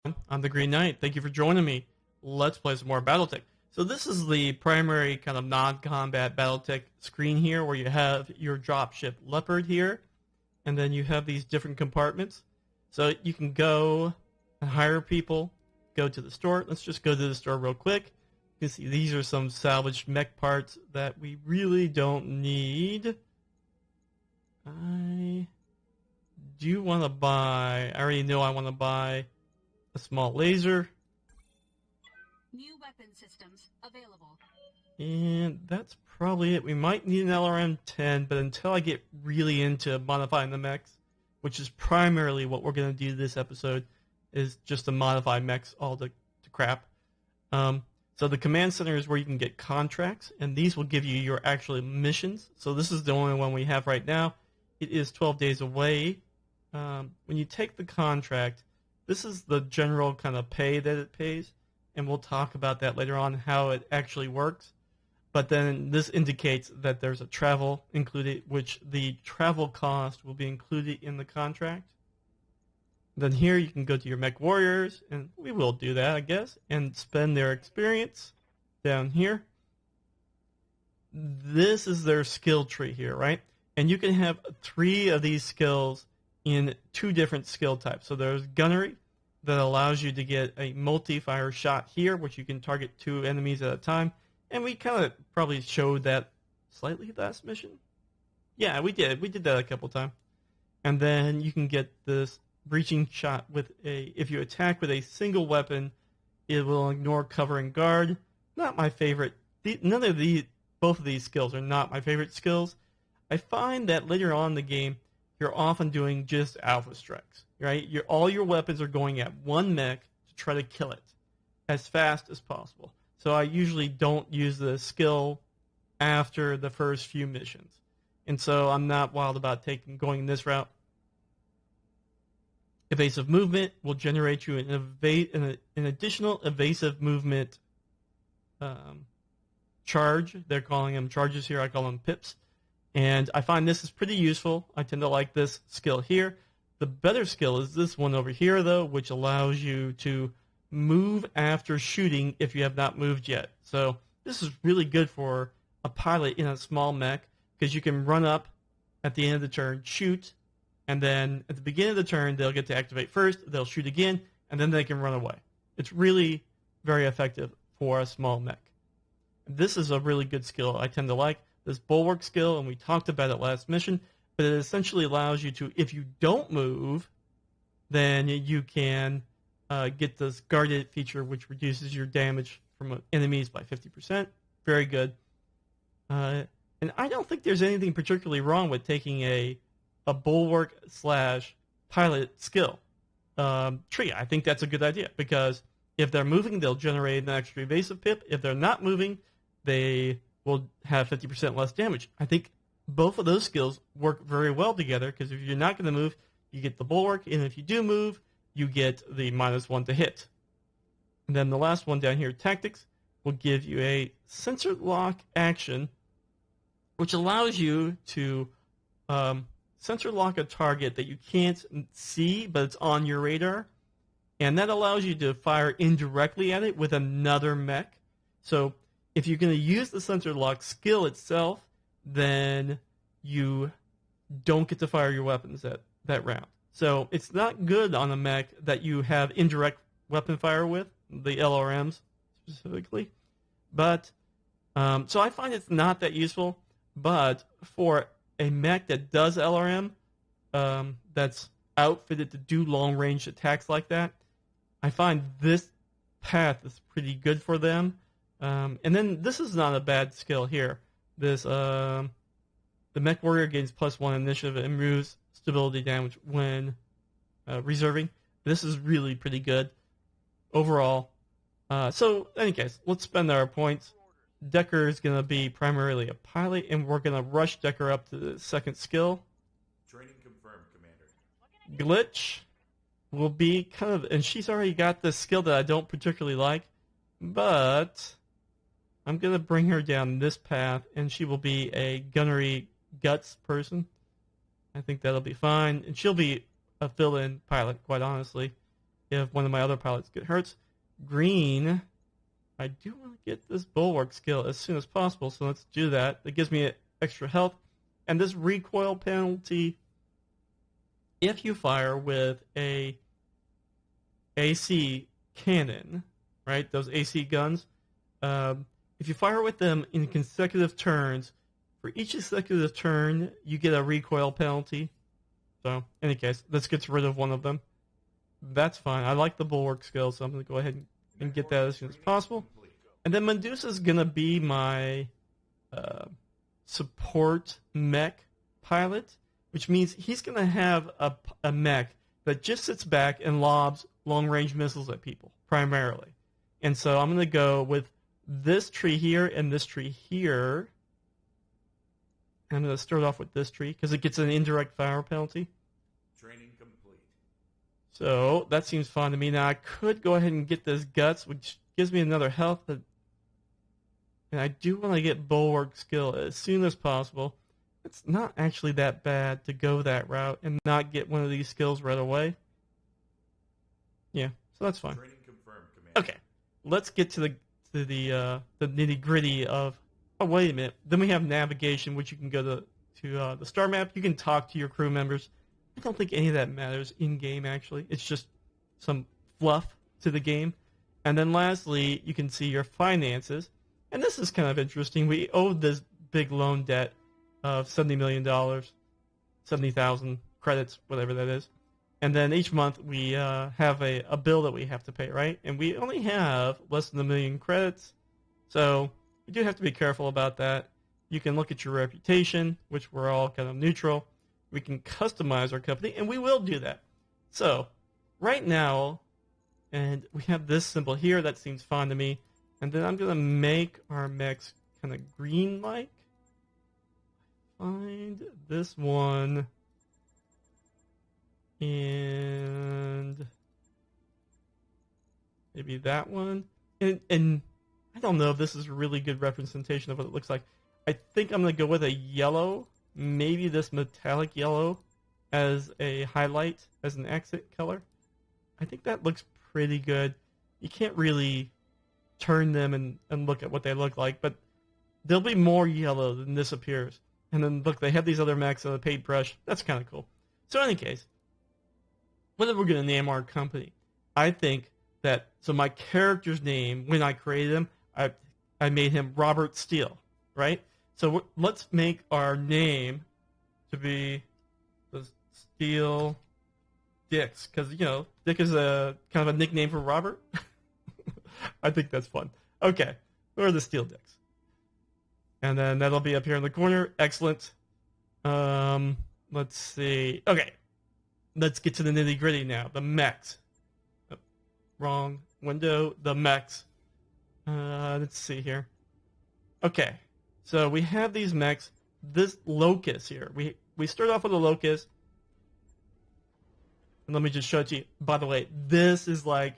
I'm the Green Knight. Thank you for joining me. Let's play some more BattleTech. So this is the primary kind of non-combat BattleTech screen here, where you have your dropship Leopard here, and then you have these different compartments. So you can go and hire people, go to the store. Let's just go to the store real quick. You can see these are some salvaged mech parts that we really don't need. I do want to buy, I already know I want to buy a small laser. New weapon systems available. And that's probably it. We might need an LRM-10, but until I get really into modifying the mechs, which is primarily what we're going to do this episode, is just to modify mechs all to crap. So the command center is where you can get contracts, and these will give you your actual missions. So this is the only one we have right now. It is 12 days away. When you take the contract, this is the general kind of pay that it pays, and we'll talk about that later on, how it actually works. But then this indicates that there's a travel included, which the travel cost will be included in the contract. Then here you can go to your mech warriors, and we will do that, I guess, and spend their experience down here. This is their skill tree here, right? And you can have 3 of these skills in 2 different skill types. So there's gunnery, that allows you to get a multi-fire shot here, which you can target 2 enemies at a time. And we kind of probably showed that slightly last mission. Yeah, we did. We did that a couple times. And then you can get this breaching shot with if you attack with a single weapon, it will ignore cover and guard. Not my favorite. Both of these skills are not my favorite skills. I find that later on in the game, you're often doing just alpha strikes, right? All your weapons are going at one mech to try to kill it as fast as possible. So I usually don't use the skill after the first few missions. And so I'm not wild about going this route. Evasive movement will generate you an additional evasive movement charge. They're calling them charges here. I call them pips. And I find this is pretty useful. I tend to like this skill here. The better skill is this one over here, though, which allows you to move after shooting if you have not moved yet. So this is really good for a pilot in a small mech, because you can run up at the end of the turn, shoot, and then at the beginning of the turn, they'll get to activate first, they'll shoot again, and then they can run away. It's really very effective for a small mech. This is a really good skill I tend to like. This bulwark skill, and we talked about it last mission, but it essentially allows you to, if you don't move, then you can get this guarded feature, which reduces your damage from enemies by 50%. Very good. And I don't think there's anything particularly wrong with taking a bulwark / pilot skill tree. I think that's a good idea, because if they're moving, they'll generate an extra evasive pip. If they're not moving, they will have 50% less damage. I think both of those skills work very well together, because if you're not going to move, you get the bulwark, and if you do move, you get the -1 to hit. And then the last one down here, tactics, will give you a sensor lock action, which allows you to sensor lock a target that you can't see, but it's on your radar, and that allows you to fire indirectly at it with another mech. So if you're going to use the sensor lock skill itself, then you don't get to fire your weapons that round. So it's not good on a mech that you have indirect weapon fire with, the LRMs specifically. But so I find it's not that useful. But for a mech that does LRM, that's outfitted to do long-range attacks like that, I find this path is pretty good for them. And then this is not a bad skill here. This the mech warrior gains +1 initiative and removes stability damage when reserving. This is really pretty good overall. So in any case, let's spend our points. Decker is going to be primarily a pilot, and we're going to rush Decker up to the second skill. Training confirmed, Commander. Glitch will be kind of, and she's already got this skill that I don't particularly like, but I'm going to bring her down this path, and she will be a gunnery guts person. I think that'll be fine, and she'll be a fill-in pilot, quite honestly. if one of my other pilots get hurt. Green, I do want to get this bulwark skill as soon as possible, so let's do that. That gives me extra health. And this recoil penalty, if you fire with a AC cannon, right, those AC guns, if you fire with them in consecutive turns, for each consecutive turn, you get a recoil penalty. So, in any case, this gets rid of one of them. That's fine. I like the bulwark skill, so I'm going to go ahead and get that as soon as possible. And then Medusa's going to be my support mech pilot, which means he's going to have a mech that just sits back and lobs long-range missiles at people, primarily. And so I'm going to go with this tree here and this tree here. And I'm going to start off with this tree because it gets an indirect fire penalty. Training complete. So that seems fine to me. Now I could go ahead and get this guts, which gives me another health. And I do want to get bulwark skill as soon as possible. It's not actually that bad to go that route and not get one of these skills right away. Yeah, so that's fine. Training confirmed, Commander. Okay, let's get to the nitty gritty of. Oh, wait a minute. Then we have navigation, which you can go to the star map. You can talk to your crew members. I don't think any of that matters in game. Actually, it's just some fluff to the game. And then lastly, you can see your finances. And this is kind of interesting. We owed this big loan debt of $70 million, 70,000 credits, whatever that is. And then each month we have a bill that we have to pay, right? And we only have less than 1 million credits. So you do have to be careful about that. You can look at your reputation, which we're all kind of neutral. We can customize our company, and we will do that. So right now, and we have this symbol here. That seems fine to me. And then I'm going to make our mechs kind of green-like. Find this one. And maybe that one. And I don't know if this is a really good representation of what it looks like. I think I'm going to go with a yellow, maybe this metallic yellow as a highlight, as an accent color. I think that looks pretty good. You can't really turn them and look at what they look like, but they'll be more yellow than this appears. And then look, they have these other mechs on a paintbrush. That's kind of cool. So in any case, what are we going to name our company? I think that, so my character's name, when I created him, I made him Robert Steele, right? So let's make our name to be the Steele Dix, because, you know, Dick is a kind of a nickname for Robert. I think that's fun. Okay, we're the Steel Dicks. And then that'll be up here in the corner. Excellent. Let's see. Okay, let's get to the nitty gritty now. The mechs. Oh, wrong window. The mechs. Let's see here. Okay, so we have these mechs. This locust here. We start off with a locust. And let me just show it to you. By the way, this is like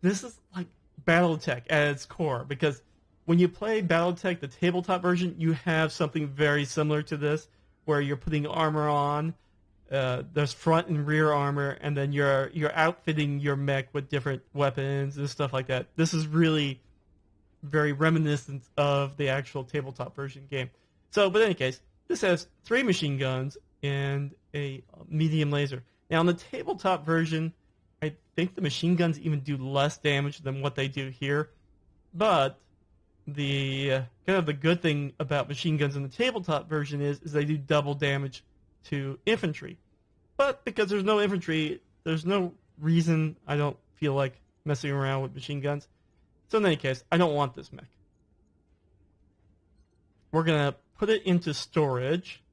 BattleTech at its core, because when you play BattleTech, the tabletop version, you have something very similar to this, where you're putting armor on. There's front and rear armor, and then you're outfitting your mech with different weapons and stuff like that. This is really very reminiscent of the actual tabletop version game. So, but in any case, this has 3 machine guns and a medium laser. Now, in the tabletop version, I think the machine guns even do less damage than what they do here. But the kind of the good thing about machine guns in the tabletop version is they do double damage to infantry. But because there's no infantry, there's no reason I don't feel like messing around with machine guns. So in any case, I don't want this mech. We're going to put it into storage.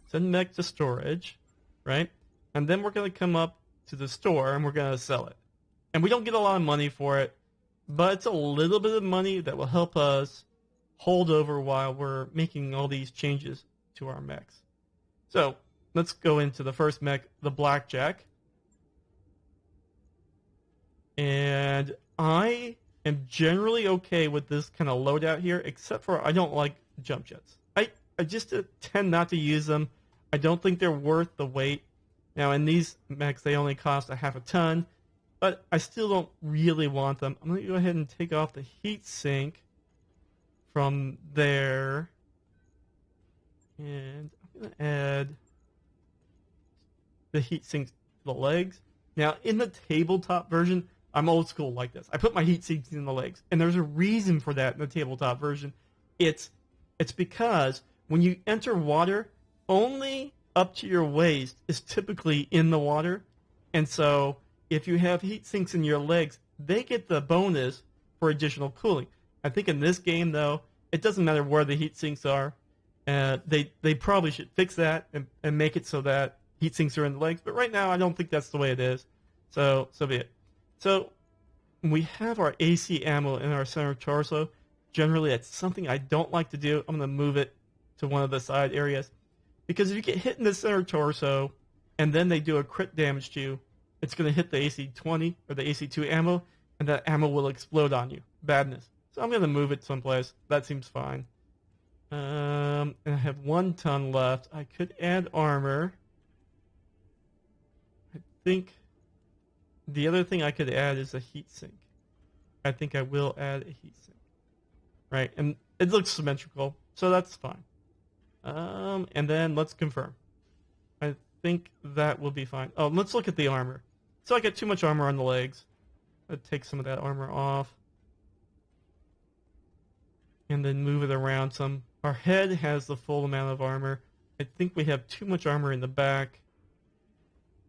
Send mech to storage, right? And then we're going to come up to the store and we're going to sell it. And we don't get a lot of money for it, but it's a little bit of money that will help us hold over while we're making all these changes to our mechs. So let's go into the first mech, the Blackjack. And I am generally okay with this kind of loadout here, except for I don't like jump jets. I just tend not to use them. I don't think they're worth the weight. Now in these mechs, they only cost a half a ton, but I still don't really want them. I'm going to go ahead and take off the heat sink from there. And I'm going to add the heat sinks to the legs. Now, in the tabletop version, I'm old school like this. I put my heat sinks in the legs, and there's a reason for that in the tabletop version. It's because when you enter water, only up to your waist is typically in the water, and so if you have heat sinks in your legs, they get the bonus for additional cooling. I think in this game, though, it doesn't matter where the heat sinks are. They probably should fix that and make it so that heat sinks are in the legs, but right now I don't think that's the way it is. So be it. So we have our AC ammo in our center torso. Generally, it's something I don't like to do. I'm going to move it to one of the side areas. Because if you get hit in the center torso, and then they do a crit damage to you, it's going to hit the AC-20 or the AC-2 ammo, and that ammo will explode on you. Badness. So I'm going to move it someplace. That seems fine. And I have 1 ton left. I could add armor. I think the other thing I could add is a heat sink. I think I will add a heat sink. Right, and it looks symmetrical, so that's fine. And then let's confirm. I think that will be fine. Oh, let's look at the armor. So I got too much armor on the legs. Let's take some of that armor off. And then move it around some. Our head has the full amount of armor. I think we have too much armor in the back.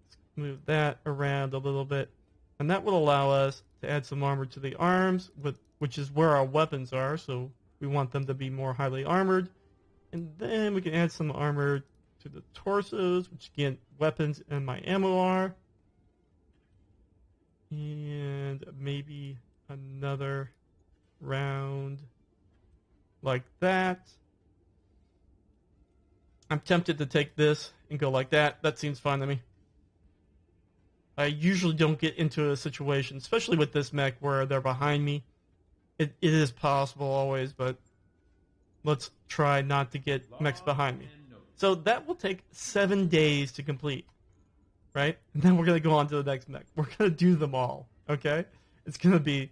Let's move that around a little bit. And that will allow us to add some armor to the arms, which is where our weapons are, so we want them to be more highly armored. And then we can add some armor to the torsos, which again, weapons and my ammo are. And maybe another round like that. I'm tempted to take this and go like that. That seems fine to me. I usually don't get into a situation, especially with this mech, where they're behind me. It is possible always, but let's try not to get mechs behind me. So that will take 7 days to complete, right? And then we're going to go on to the next mech. We're going to do them all, okay? It's going to be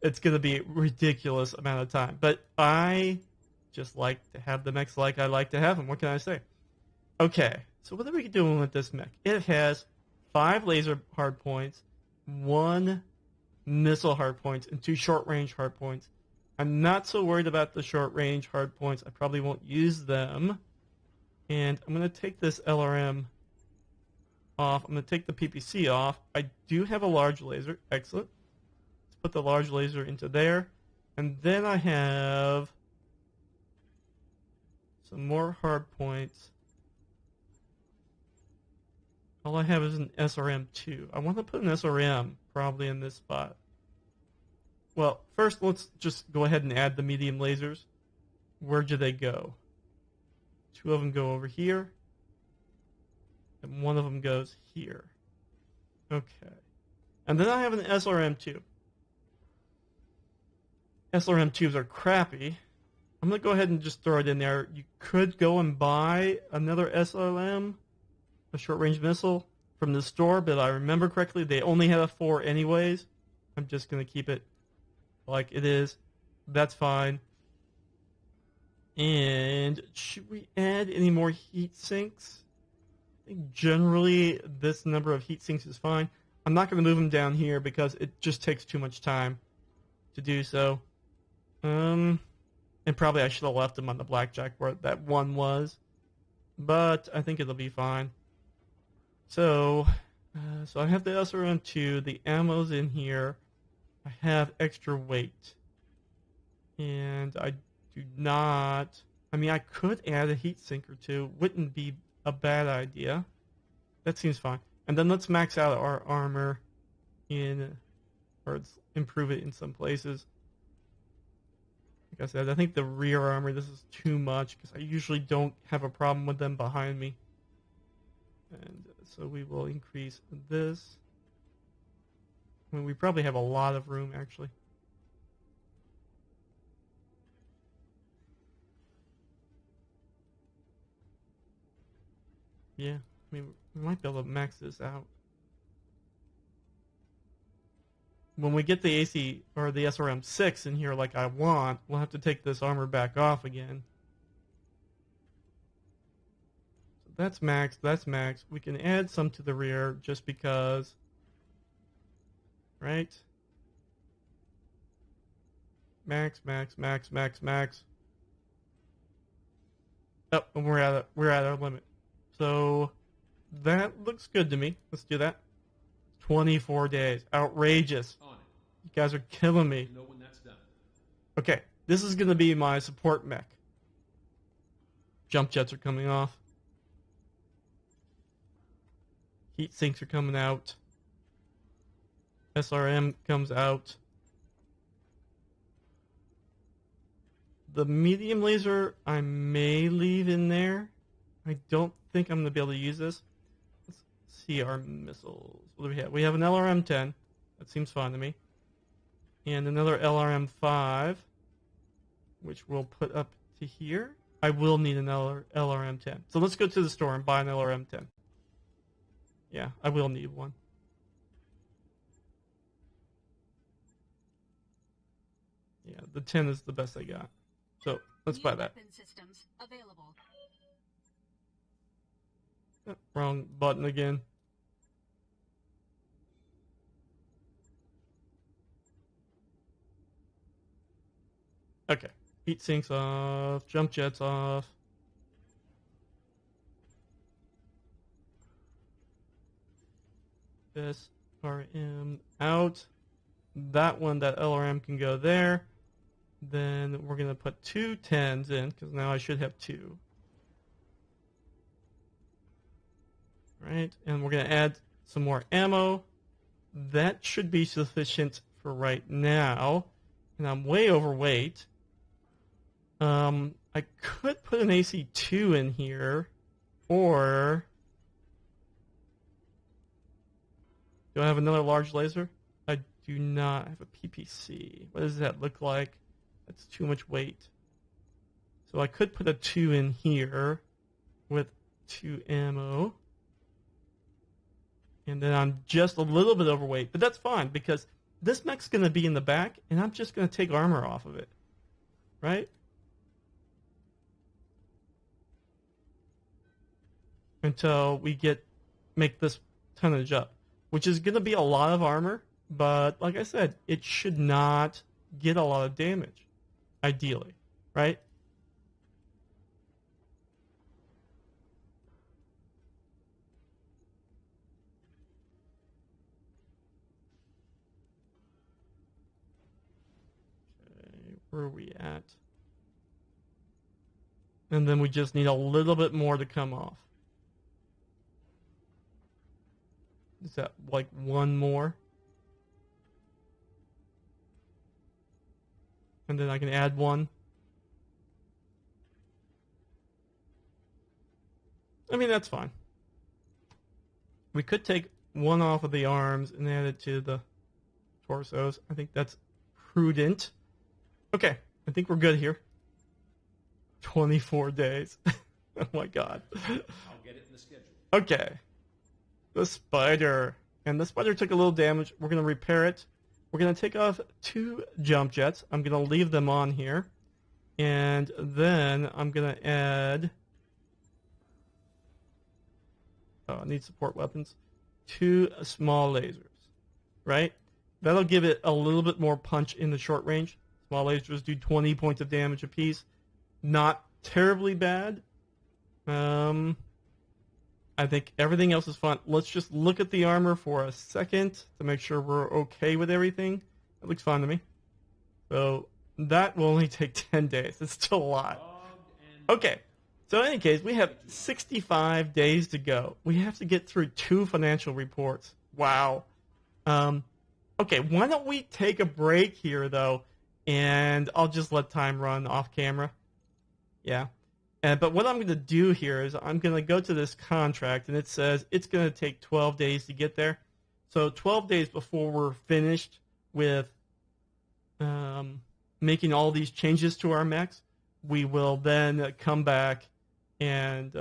a ridiculous amount of time. But I just like to have the mechs like I like to have them. What can I say? Okay, so what are we doing with this mech? It has 5 laser hardpoints, 1 missile hardpoints, and 2 short-range hardpoints. I'm not so worried about the short-range hardpoints. I probably won't use them. And I'm going to take this LRM off. I'm going to take the PPC off. I do have a large laser. Excellent. Let's put the large laser into there. And then I have some more hardpoints. All I have is an SRM2. I want to put an SRM probably in this spot. Well, first let's just go ahead and add the medium lasers. Where do they go? 2 of them go over here, and 1 of them goes here. Okay. And then I have an SRM2. SRM2s are crappy. I'm going to go ahead and just throw it in there. You could go and buy another SLM, a short-range missile, from the store, but if I remember correctly, they only had a 4 anyways. I'm just going to keep it like it is. That's fine. And should we add any more heat sinks? I think generally this number of heat sinks is fine. I'm not going to move them down here because it just takes too much time to do so. And probably I should have left them on the blackjack where that 1 was. But I think it'll be fine. So I have the SRM2. The ammo's in here. I have extra weight. And I do not... I mean, I could add a heat sink or 2. Wouldn't be a bad idea. That seems fine. And then let's max out our armor or improve it in some places. Like I said, I think the rear armor, this is too much because I usually don't have a problem with them behind me. And so we will increase this. I mean, we probably have a lot of room, actually. Yeah, I mean, we might be able to max this out. When we get the AC or the SRM 6 in here like I want, we'll have to take this armor back off again. So that's max, that's max. We can add some to the rear just because, right? Max, max, max, max, max. Oh, and we're at our limit. So that looks good to me. Let's do that. 24 days. Outrageous. On it. You guys are killing me. You know when that's done. Okay, this is going to be my support mech. Jump jets are coming off. Heat sinks are coming out. SRM comes out. The medium laser I may leave in there. I don't think I'm going to be able to use this. Let's see our missiles. What do we have? We have an LRM-10. That seems fine to me. And another LRM-5, which we'll put up to here. I will need an LRM-10. So let's go to the store and buy an LRM-10. Yeah, I will need one. Yeah, the 10 is the best I got. So let's buy that. Weapon systems available. Oh, wrong button again. Okay. Heat sinks off. Jump jets off. This RM out. That one, that LRM can go there. Then we're going to put 2 10s in, because now I should have 2. Right, and we're going to add some more ammo. That should be sufficient for right now. And I'm way overweight. I could put an AC-2 in here, or do I have another large laser? I do not. I have a PPC. What does that look like? That's too much weight. So I could put a 2 in here with 2 ammo. And then I'm just a little bit overweight. But that's fine, because this mech's going to be in the back, and I'm just going to take armor off of it. Right? Until we make this tonnage up. Which is going to be a lot of armor, but like I said, it should not get a lot of damage. Ideally. Right? Okay, where are we at? And then we just need a little bit more to come off. Is that like one more? And then I can add one. I mean, that's fine. We could take one off of the arms and add it to the torsos. I think that's prudent. Okay, I think we're good here. 24 days. Oh my god. I'll get it in the schedule. Okay. The spider. And the spider took a little damage. We're going to repair it. We're going to take off 2 jump jets. I'm going to leave them on here. And then I'm going to add... Oh, I need support weapons. 2 small lasers. Right? That'll give it a little bit more punch in the short range. Small lasers do 20 points of damage apiece. Not terribly bad. I think everything else is fine. Let's just look at the armor for a second to make sure we're okay with everything. That looks fine to me. So that will only take 10 days. It's still a lot. Okay. So in any case, we have 65 days to go. We have to get through 2 financial reports. Wow. Okay, why don't we take a break here, though, and I'll just let time run off camera. Yeah. But what I'm going to do here is I'm going to go to this contract, and it says it's going to take 12 days to get there. So 12 days before we're finished with making all these changes to our mechs, we will then come back and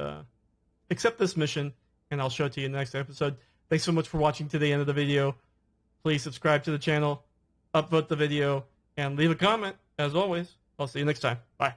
accept this mission and I'll show it to you in the next episode. Thanks so much for watching to the end of the video. Please subscribe to the channel, upvote the video, and leave a comment. As always, I'll see you next time. Bye.